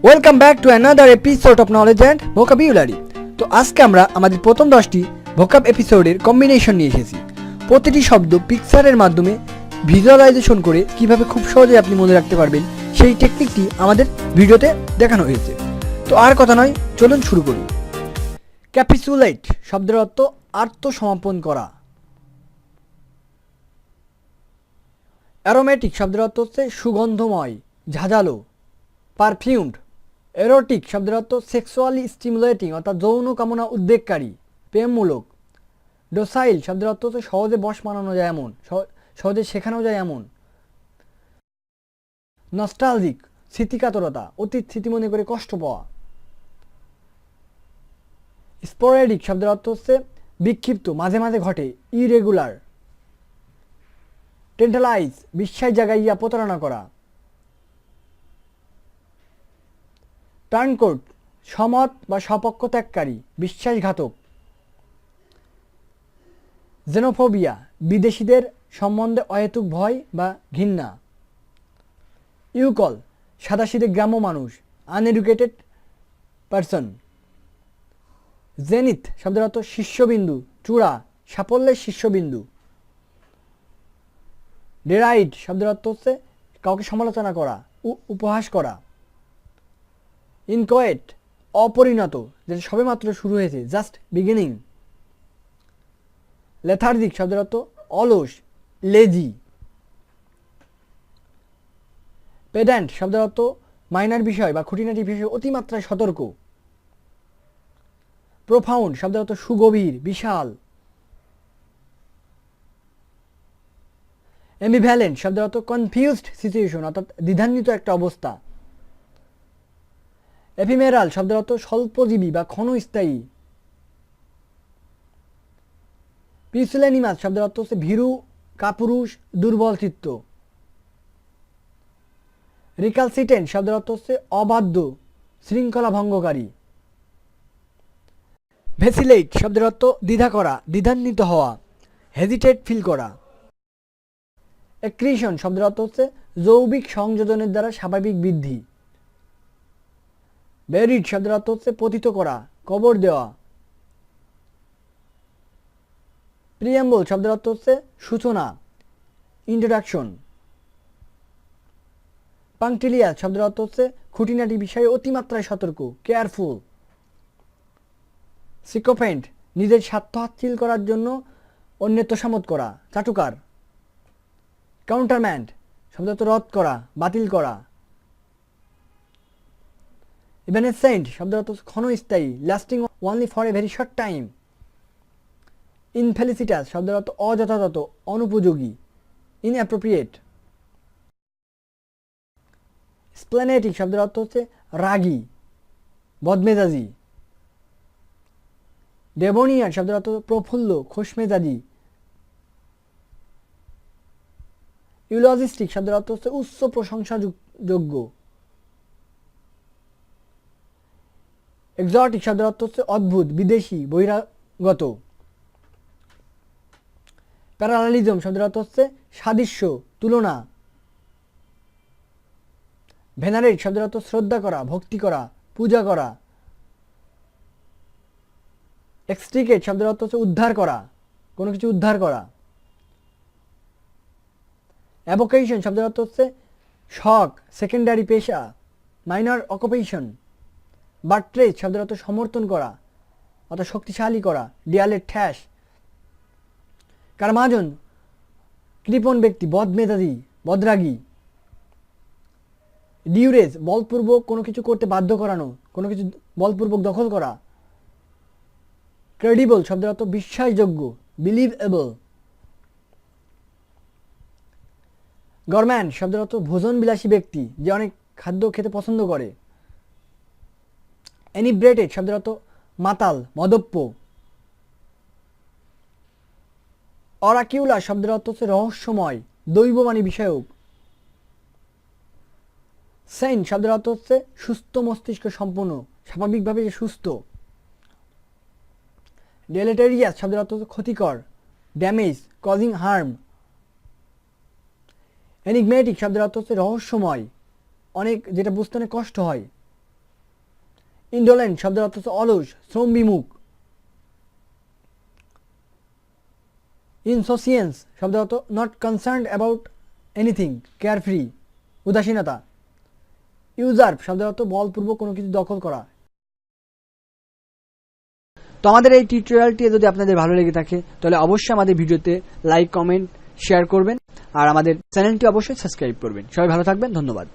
Welcome back to another episode of knowledge and vocabulary. তো আজকে আমরা আমাদের প্রথম 10টি ভোকাব এপিসোডের কম্বিনেশন নিয়ে এসেছি। প্রতিটি শব্দ পিকচারের মাধ্যমে ভিজুয়ালাইজেশন করে কিভাবে খুব সহজে আপনি মনে রাখতে পারবেন সেই টেকনিকটি আমাদের ভিডিওতে দেখানো হয়েছে। তো আর কথা নয়, চলুন শুরু করি। ক্যাপিসুলেট শব্দের অর্থ আত্মসমর্পণ করা। অ্যারোমেটিক শব্দের অর্থ হচ্ছে সুগন্ধময়, ঝাঁঝালো, পারফিউমড। এরোটিক শব্দের অর্থ সেক্সুয়ালি স্টিমুলেটিং অর্থাৎ যৌন কামনা উদ্বেগকারী, প্রেমমূলক। ডোসাইল শব্দের অর্থ হচ্ছে সহজে বশ মানানো যায় এমন, সহজে শেখানো যায় এমন। নস্টালজিক স্মৃতিকাতরতা, অতীত স্মৃতি মনে করে কষ্ট পাওয়া। স্পোরেডিক শব্দের অর্থ হচ্ছে বিক্ষিপ্ত, মাঝে মাঝে ঘটে, ইরেগুলার। টেন্টালাইজ বিশ্বাস জাগাইয়া প্রতারণা করা। টার্নকোট সমত বা সপক্ষ ত্যাগকারী, বিশ্বাসঘাতক। জেনোফোবিয়া বিদেশিদের সম্বন্ধে অহেতুক ভয় বা ঘৃণা। ইউকল সাদাসিধে গ্রাম্য মানুষ, আনএডুকেটেড পারসন। জেনিথ শব্দের অর্থ শীর্ষবিন্দু, চূড়া, সাফল্যের শীর্ষবিন্দু। ডেরাইড শব্দের অর্থ হচ্ছে কাউকে সমালোচনা করা, উপহাস করা। ইনকোয়েট অপরিণত, যেটা সবেমাত্র শুরু হয়েছে, জাস্ট বিগিনিং। লেথার্জিক শব্দের অর্থ অলস, লেজি। পেড্যান্ট শব্দের অর্থ মাইনার বিষয় বা খুঁটিনাটি বিষয়ে অতিমাত্রায় সতর্ক। প্রোফাউন্ড শব্দের অর্থ সুগভীর, বিশাল। অ্যাম্বিভ্যালেন্ট শব্দের অর্থ কনফিউজড সিচুয়েশন অর্থাৎ দ্বিধান্বিত একটা অবস্থা। এফিমেরাল শব্দের অর্থ স্বল্পজীবী বা ক্ষণস্থায়ী। পিসুলেনিমাস শব্দের অর্থ হচ্ছে ভীরু, কাপুরুষ, দুর্বল চিত্ত। রিকালসিটেন্ট শব্দের অর্থ হচ্ছে অবাধ্য, শৃঙ্খলা ভঙ্গকারী। ভেসিলেট শব্দের অর্থ দ্বিধা করা, দ্বিধান্বিত হওয়া, হেজিটেট ফিল করা। অ্যাক্রিশন শব্দের অর্থ হচ্ছে জৈবিক সংযোজনের দ্বারা স্বাভাবিক বৃদ্ধি। বেরিড শব্দের অর্থ হচ্ছে পতিত করা, কবর দেওয়া। প্রিয়াম্বল শব্দের অর্থ হচ্ছে সূচনা, ইন্ট্রোডাকশন। পাংটিলিয়াস শব্দের অর্থ হচ্ছে খুঁটিনাটি বিষয়ে অতিমাত্রায় সতর্ক, কেয়ারফুল। সিকোফেন্ট নিজের স্বার্থ হাসিল করার জন্য অন্যের তোষামত করা, চাটুকার। কাউন্টারম্যান্ট শব্দের অর্থ রদ করা, বাতিল করা। ইভানেসেন্ট শব্দের অর্থ ক্ষণস্থায়ী, lasting only for a very short time. Infelicitous শব্দের অর্থ অযথাযথ, অনুপযোগী, ইনঅ্যাপ্রোপ্রিয়েট। স্প্লেনেটিক শব্দের অর্থ হচ্ছে রাগী, বদমেজাজি। ডেবোনিয়ার শব্দের অর্থ প্রফুল্ল, খোশমেজাজি। ইউলজিস্টিক শব্দের অর্থ হচ্ছে উচ্চ প্রশংসাযোগ্য। এক্সোটিক শব্দের অর্থ হচ্ছে অদ্ভুত, বিদেশি, বহিরাগত। প্যারালালিজম শব্দের অর্থ হচ্ছে সাদৃশ্য, তুলনা। ভেনারেট শব্দের অর্থ শ্রদ্ধা করা, ভক্তি করা, পূজা করা। এক্সট্রিকেট শব্দের অর্থ হচ্ছে উদ্ধার করা, কোনো কিছু উদ্ধার করা। অ্যাভোকেশন শব্দের অর্থ হচ্ছে শখ, সেকেন্ডারি পেশা, মাইনর অকুপেশন। বাট্রেস শব্দের অর্থ সমর্থন করা অর্থাৎ শক্তিশালী করা, দেয়ালের ঠ্যাস। কারমাজন কৃপণ ব্যক্তি, বদমেজাজি, বদরাগী। ডিউরেজ বলপূর্বক কোনো কিছু করতে বাধ্য করানো, কোনো কিছু বলপূর্বক দখল করা। ক্রেডিবল শব্দের অর্থ বিশ্বাসযোগ্য, বিলিভেবল। গরম্যান্ড শব্দের অর্থ ভোজনবিলাসী ব্যক্তি, যে অনেক খাদ্য খেতে পছন্দ করে। এনিব্রেটেড শব্দের অর্থ মাতাল, মদপ্য। অরাকিউলার শব্দের অর্থ হচ্ছে রহস্যময়, দৈববাণী বিষয়ক। সেন্ট শব্দের অর্থ হচ্ছে সুস্থ মস্তিষ্ক সম্পন্ন, স্বাভাবিকভাবে যে সুস্থ। ডেলেটেরিয়াস শব্দের অর্থ হচ্ছে ক্ষতিকর, ড্যামেজ, কজিং হার্ম। এনিগমেটিক শব্দের অর্থ হচ্ছে রহস্যময়, অনেক যেটা বুঝতে অনেক কষ্ট হয়। ইন্ডোলেন্ট শব্দের অর্থ হচ্ছে অলস, শ্রম বিমুখ। ইনসোসিয়েন্স শব্দের অর্থ not concerned about anything, care free, উদাসীনতা। ইউজার্ভ শব্দের অর্থ বলপূর্বক কোনো কিছু দখল করা। তো আমাদের এই টিউটোরিয়ালটি যদি আপনাদের ভালো লেগে থাকে তাহলে অবশ্যই আমাদের ভিডিওতে লাইক, কমেন্ট, শেয়ার করবেন আর আমাদের চ্যানেলটি অবশ্যই সাবস্ক্রাইব করবেন। সবাই ভালো থাকবেন, ধন্যবাদ।